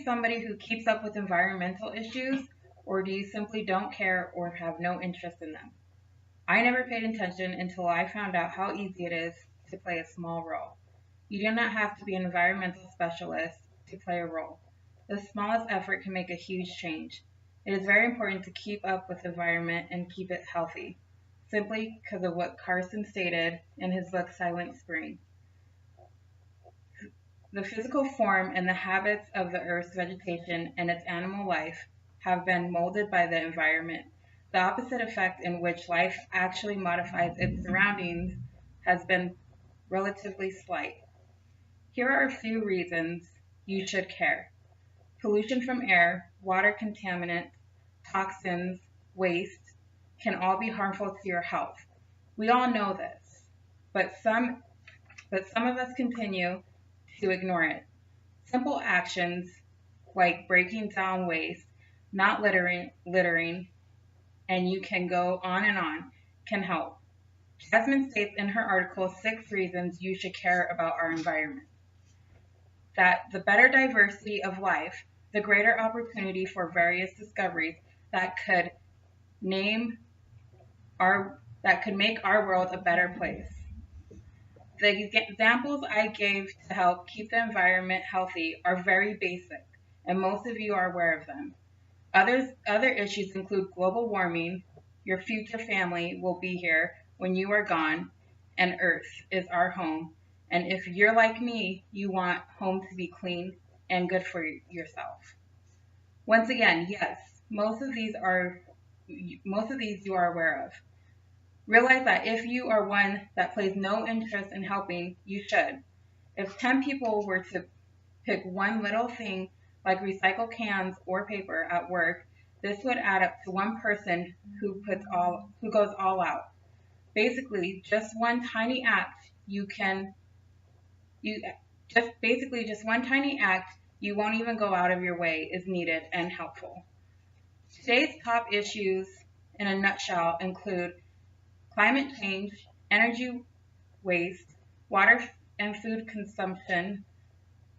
somebody who keeps up with environmental issues, or do you simply don't care or have no interest in them? I never paid attention until I found out how easy it is to play a small role. You do not have to be an environmental specialist to play a role. The smallest effort can make a huge change. It is very important to keep up with the environment and keep it healthy, simply because of what Carson stated in his book Silent Spring. The physical form and the habits of the Earth's vegetation and its animal life have been molded by the environment. The opposite effect in which life actually modifies its surroundings has been relatively slight. Here are a few reasons you should care. Pollution from air, water contaminants, toxins, waste can all be harmful to your health. We all know this, but some of us continue to ignore it. Simple actions like breaking down waste, not littering, and you can go on, can help. Jasmine states in her article 6 reasons you should care about our environment. That the better diversity of life, the greater opportunity for various discoveries that could make our world a better place. The examples I gave to help keep the environment healthy are very basic, and most of you are aware of them. Other issues include global warming, your future family will be here when you are gone, and Earth is our home. And if you're like me, you want home to be clean and good for yourself. Once again, yes, most of these you are aware of. Realize that if you are one that plays no interest in helping, you should. If 10 people were to pick one little thing like recycle cans or paper at work, this would add up to one person who goes all out. Basically, just one tiny act you won't even go out of your way is needed and helpful. Today's top issues in a nutshell include climate change, energy waste, water and food consumption,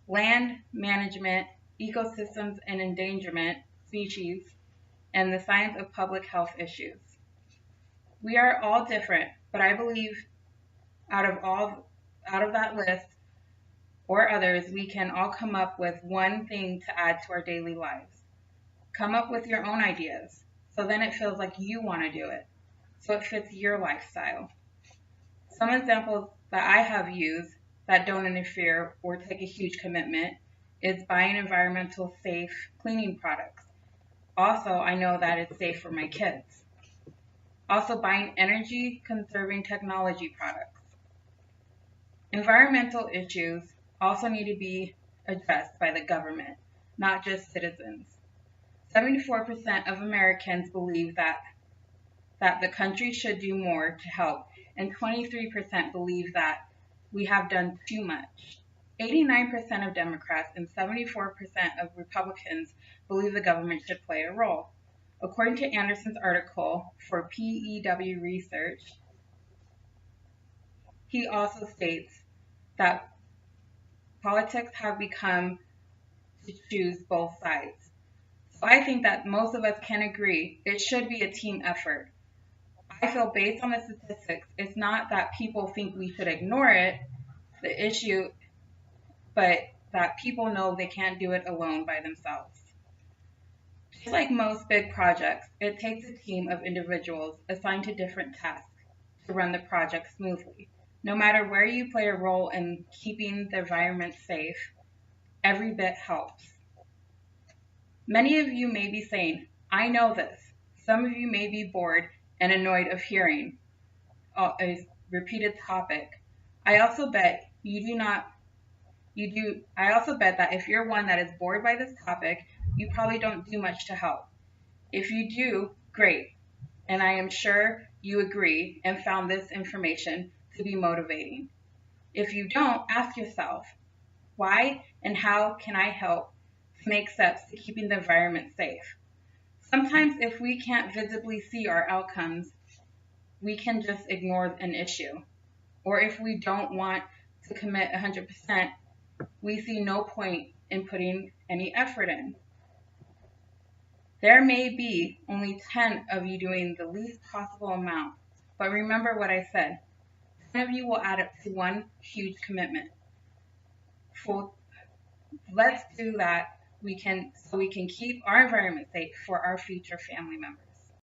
land management, ecosystems and endangerment, species, and the science of public health issues. We are all different, but I believe out of that list or others, we can all come up with one thing to add to our daily lives. Come up with your own ideas, so then it feels like you want to do it, so it fits your lifestyle. Some examples that I have used that don't interfere or take a huge commitment is buying environmental safe cleaning products. Also, I know that it's safe for my kids. Also, buying energy conserving technology products. Environmental issues also need to be addressed by the government, not just citizens. 74% of Americans believe that the country should do more to help, and 23% believe that we have done too much. 89% of Democrats and 74% of Republicans believe the government should play a role. According to Anderson's article for PEW Research, he also states that politics have become to choose both sides. So I think that most of us can agree it should be a team effort. I feel based on the statistics, it's not that people think we should ignore it, the issue, but that people know they can't do it alone by themselves. Just like most big projects, it takes a team of individuals assigned to different tasks to run the project smoothly. No matter where you play a role in keeping the environment safe, every bit helps. Many of you may be saying, I know this. Some of you may be bored and annoyed of hearing a repeated topic. I also bet that if you're one that is bored by this topic, you probably don't do much to help. If you do, great. And I am sure you agree and found this information to be motivating. If you don't, ask yourself, why and how can I help to make steps to keeping the environment safe? Sometimes if we can't visibly see our outcomes, we can just ignore an issue. Or if we don't want to commit 100%, we see no point in putting any effort in. There may be only 10 of you doing the least possible amount, but remember what I said. 10 of you will add up to one huge commitment. So let's do that so we can keep our environment safe for our future family members.